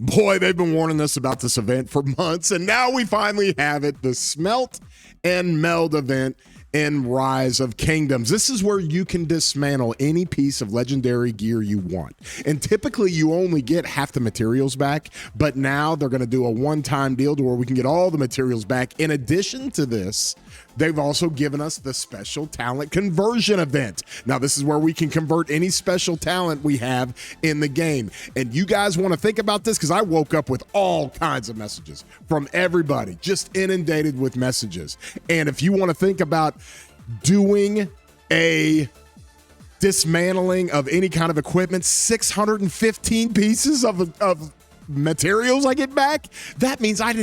Boy, they've been warning us about this event for months, and now we finally have it. The Smelt and Meld event in Rise of Kingdoms. This is where you can dismantle any piece of legendary gear you want. And typically you only get half the materials back, but now they're going to do a one-time deal to where we can get all the materials back. In addition to this, they've also given us the special talent conversion event. Now, this is where we can convert any special talent we have in the game. And you guys want to think about this because I woke up with all kinds of messages from everybody, just inundated with messages. And if you want to think about doing a dismantling of any kind of equipment, 615 pieces of materials I get back, that means I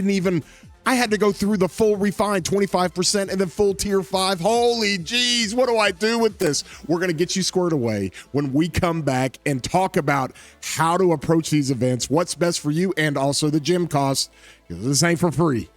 had to go through the full refine 25% and then full tier 5. Holy jeez, what do I do with this? We're going to get you squared away when we come back and talk about how to approach these events, what's best for you, and also the gym cost. This ain't for free.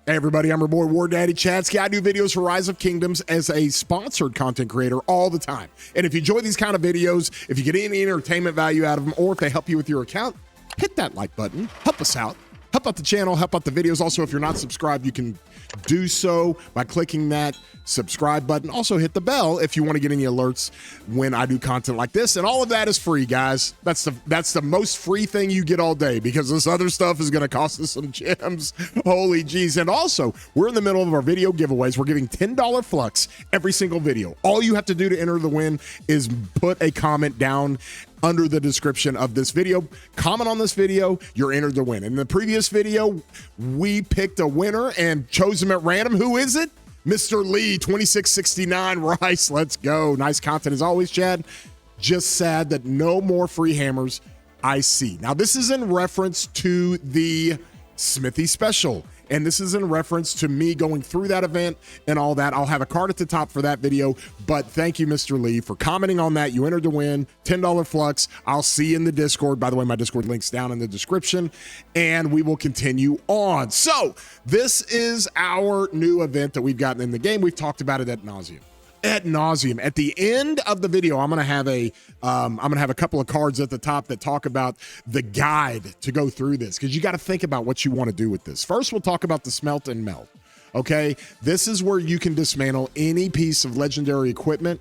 Hey everybody, I'm your boy War Daddy Chatsky. I do videos for Rise of Kingdoms as a sponsored content creator all the time. And if you enjoy these kind of videos, if you get any entertainment value out of them, or if they help you with your account, hit that like button, help us out. Help out the channel, help out the videos. Also, if you're not subscribed, you can do so by clicking that subscribe button. Also, hit the bell if you want to get any alerts when I do content like this. And all of that is free, guys. That's the most free thing you get all day, because this other stuff is going to cost us some gems. Holy jeez. And also, we're in the middle of our video giveaways. We're giving $10 flux every single video. All you have to do to enter the win is put a comment down under the description of this video. Comment on this video, you're entered to win. In the previous video, we picked a winner and chose him at random. Who is it? Mr. Lee, 2669 Rice. Let's go. Nice content as always, Chad. Just sad that no more free hammers I see. Now, this is in reference to the Smithy special, and this is in reference to me going through that event and all that. I'll have a card at the top for that video, but thank you, Mr. Lee, for commenting on that. You entered to win $10 flux. I'll see you in the Discord. By the way, my Discord link's down in the description, and we will continue on. So this is our new event that we've gotten in the game. We've talked about it ad nauseum. At the end of the video, I'm gonna have a couple of cards at the top that talk about the guide to go through this, because you got to think about what you want to do with this. First, we'll talk about the Smelt and Meld. Okay, this is where you can dismantle any piece of legendary equipment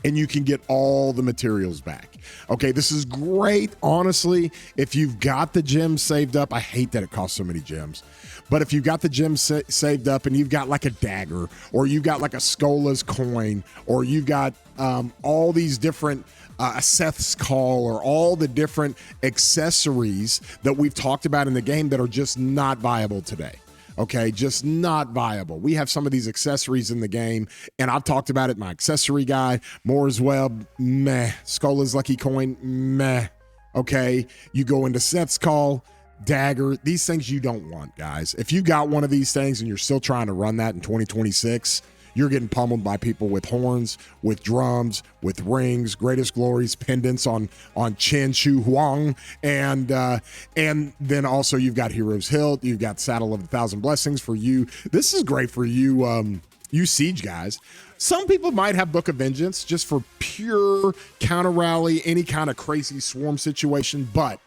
and you can get all the materials back. Okay, this is great, honestly, if you've got the gems saved up. I hate that it costs so many gems, but if you've got the gems saved up and you've got like a dagger, or you've got like a Skola's coin, or you've got all these different Seth's call, or all the different accessories that we've talked about in the game that are just not viable today. Okay, just not viable. We have some of these accessories in the game, and I've talked about it. My accessory guide, Moore's Web, meh. Skola's Lucky Coin, meh. Okay, you go into Seth's Call, dagger. These things you don't want, guys. If you got one of these things and you're still trying to run that in 2026, you're getting pummeled by people with horns, with drums, with rings, greatest glories, pendants on Chen Shu Huang, and then also you've got Hero's Hilt, you've got Saddle of 1,000 Blessings for you. This is great for you, you Siege guys. Some people might have Book of Vengeance just for pure counter rally, any kind of crazy swarm situation, but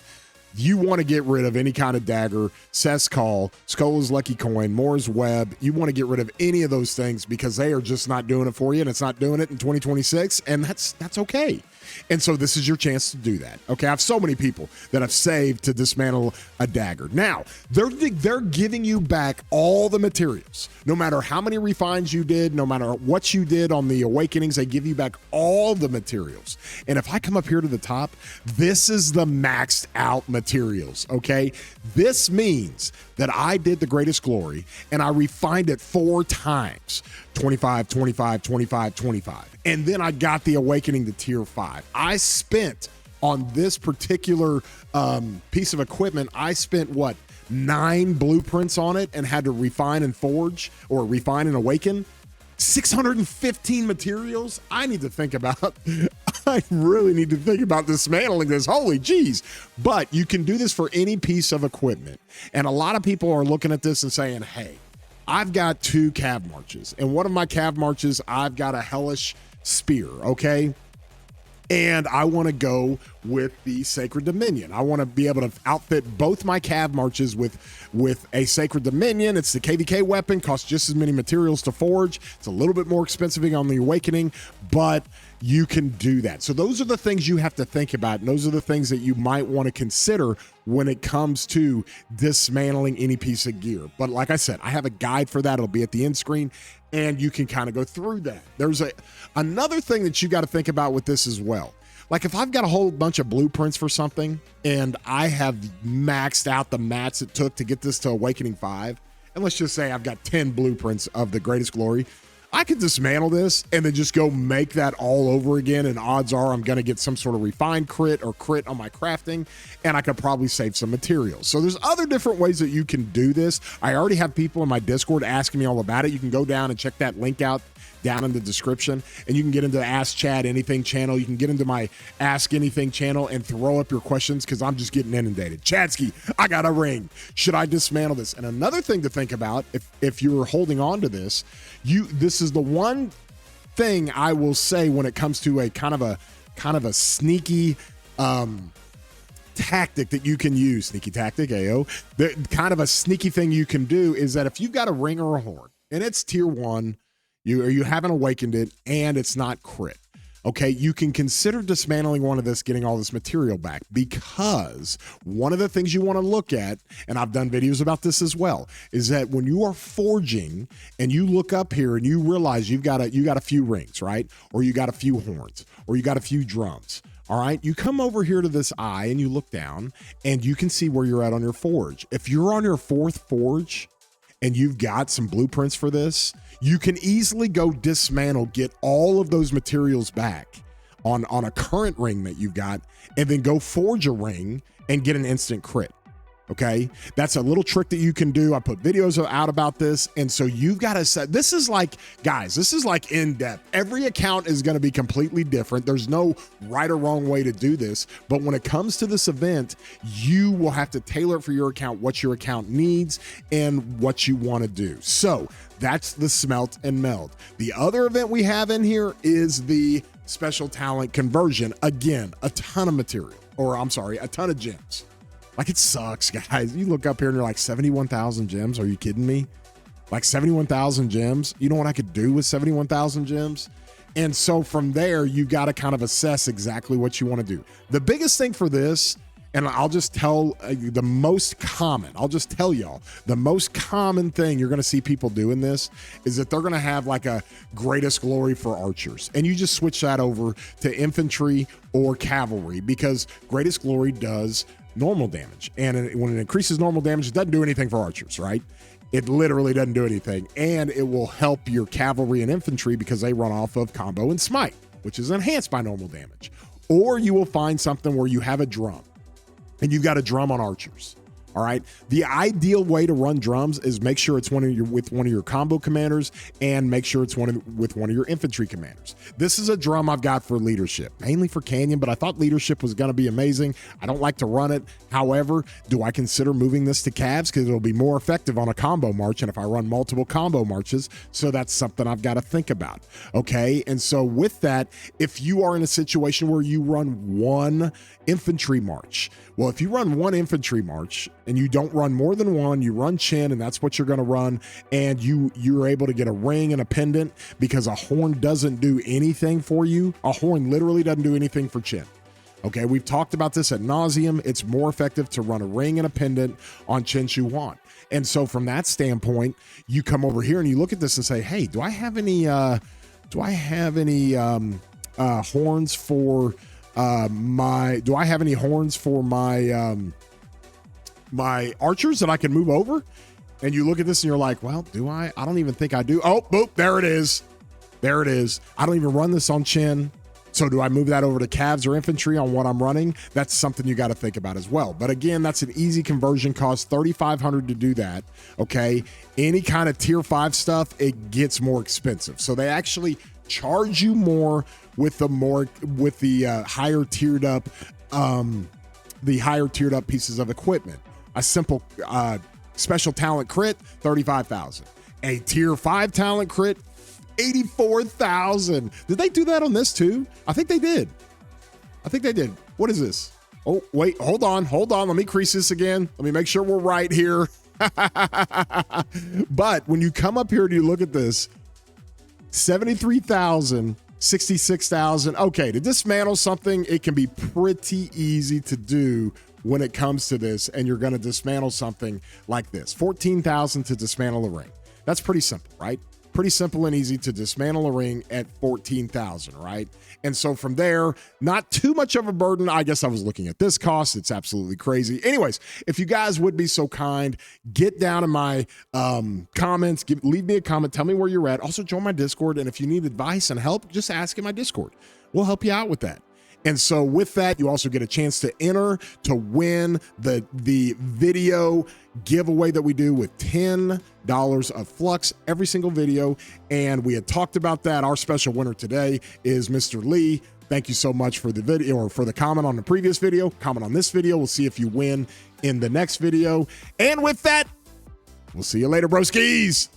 you want to get rid of any kind of dagger, Seth's Call, Skola's Lucky Coin, Moore's Web. You want to get rid of any of those things because they are just not doing it for you, and it's not doing it in 2026, and that's okay. And so this is your chance to do that. Okay, I have so many people that have saved to dismantle a dagger. Now, they're giving you back all the materials. No matter how many refines you did, no matter what you did on the awakenings, they give you back all the materials. And if I come up here to the top, this is the maxed out materials, okay? This means that I did the greatest glory and I refined it 4 times. 25, 25, 25, 25. And then I got the awakening to tier 5. I spent on this particular piece of equipment, I spent what, 9 blueprints on it and had to refine and forge, or refine and awaken 615 materials. I need to think about, I really need to think about dismantling this. Holy geez. But you can do this for any piece of equipment. And a lot of people are looking at this and saying, hey, I've got 2 cav marches, and one of my cav marches, I've got a hellish spear, okay? And I want to go with the Sacred Dominion. I want to be able to outfit both my cav marches with a Sacred Dominion. It's the KVK weapon, costs just as many materials to forge. It's a little bit more expensive on the Awakening, but you can do that. So those are the things you have to think about, and those are the things that you might want to consider when it comes to dismantling any piece of gear. But like I said, I have a guide for that. It'll be at the end screen, and you can kind of go through that. There's another thing that you got to think about with this as well. Like if I've got a whole bunch of blueprints for something and I have maxed out the mats it took to get this to Awakening 5, and let's just say I've got 10 blueprints of the Greatest Glory, I could dismantle this and then just go make that all over again, and odds are I'm going to get some sort of refined crit or crit on my crafting, and I could probably save some materials. So there's other different ways that you can do this. I already have people in my Discord asking me all about it. You can go down and check that link out down in the description, and you can get into the Ask Chad Anything channel. You can get into my Ask Anything channel and throw up your questions, because I'm just getting inundated. Chadsky, I got a ring. Should I dismantle this? And another thing to think about, if you're holding on to this, this is the one thing I will say when it comes to a kind of a sneaky tactic that you can use. Sneaky tactic, AO. The kind of a sneaky thing you can do is that if you've got a ring or a horn and it's tier 1, you haven't awakened it, and it's not crit, okay, you can consider dismantling one of this, getting all this material back, because one of the things you want to look at, and I've done videos about this as well, is that when you are forging and you look up here and you realize you got a few rings, right? Or you got a few horns, or you got a few drums. All right, you come over here to this eye and you look down and you can see where you're at on your forge. If you're on your 4th forge and you've got some blueprints for this, you can easily go dismantle, get all of those materials back on a current ring that you've got, and then go forge a ring and get an instant crit. Okay, that's a little trick that you can do. I put videos out about this, and so you've got to set. This is like, guys, this is like in depth. Every account is going to be completely different. There's no right or wrong way to do this, but when it comes to this event, you will have to tailor it for your account, what your account needs and what you want to do. So that's the smelt and meld. The other event we have in here is the special talent conversion. Again, a ton of material, or I'm sorry, a ton of gems. Like, it sucks, guys. You look up here and you're like, 71,000 gems? Are you kidding me? Like 71,000 gems? You know what I could do with 71,000 gems? And so from there, you got to kind of assess exactly what you want to do. The biggest thing for this, and I'll just tell the most common, I'll just tell y'all, the most common thing you're going to see people doing this is that they're going to have like a Greatest Glory for archers. And you just switch that over to infantry or cavalry, because Greatest Glory does normal damage, and when it increases normal damage, it doesn't do anything for archers, right? It literally doesn't do anything, and it will help your cavalry and infantry because they run off of combo and smite, which is enhanced by normal damage. Or you will find something where you have a drum and you've got a drum on archers. All right. The ideal way to run drums is make sure it's with one of your combo commanders, and make sure it's with one of your infantry commanders. This is a drum I've got for leadership, mainly for Canyon, but I thought leadership was going to be amazing. I don't like to run it. However, do I consider moving this to calves? Because it'll be more effective on a combo march, and if I run multiple combo marches, so that's something I've got to think about. Okay. And so with that, if you are in a situation where you run one infantry march, well, if you run one infantry march and you don't run more than one, you run chin, and that's what you're going to run, and you're able to get a ring and a pendant, because a horn doesn't do anything for you. A horn literally doesn't do anything for chin. Okay, we've talked about this ad nauseum. It's more effective to run a ring and a pendant on Chen Shuhuan. And so from that standpoint, you come over here and you look at this and say, hey, do I have any horns for my archers that I can move over? And you look at this and you're like, well, do I? I don't even think I do. Oh, boop, there it is. There it is. I don't even run this on chin. So do I move that over to calves or infantry on what I'm running? That's something you got to think about as well. But again, that's an easy conversion, cost $3,500 to do that. Okay. Any kind of tier 5 stuff, it gets more expensive. So they actually charge you more with the higher tiered up pieces of equipment. A simple special talent crit, $35,000. A tier 5 talent crit, 84,000. Did they do that on this too? I think they did. What is this? Oh, wait, hold on. Let me crease this again. Let me make sure we're right here. But when you come up here and you look at this, 73,000, 66,000. Okay, to dismantle something, it can be pretty easy to do when it comes to this, and you're going to dismantle something like this. 14,000 to dismantle a ring. That's pretty simple, right? Pretty simple and easy to dismantle a ring at 14,000, right? And so from there, not too much of a burden. I guess I was looking at this cost. It's absolutely crazy. Anyways, if you guys would be so kind, get down in my comments, leave me a comment, tell me where you're at. Also join my Discord. And if you need advice and help, just ask in my Discord. We'll help you out with that. And so with that, you also get a chance to enter to win the video giveaway that we do with $10 of Flux every single video. And we had talked about that. Our special winner today is Mr. Lee. Thank you so much for the video, or for the comment on the previous video. Comment on this video. We'll see if you win in the next video. And with that, we'll see you later, broskies.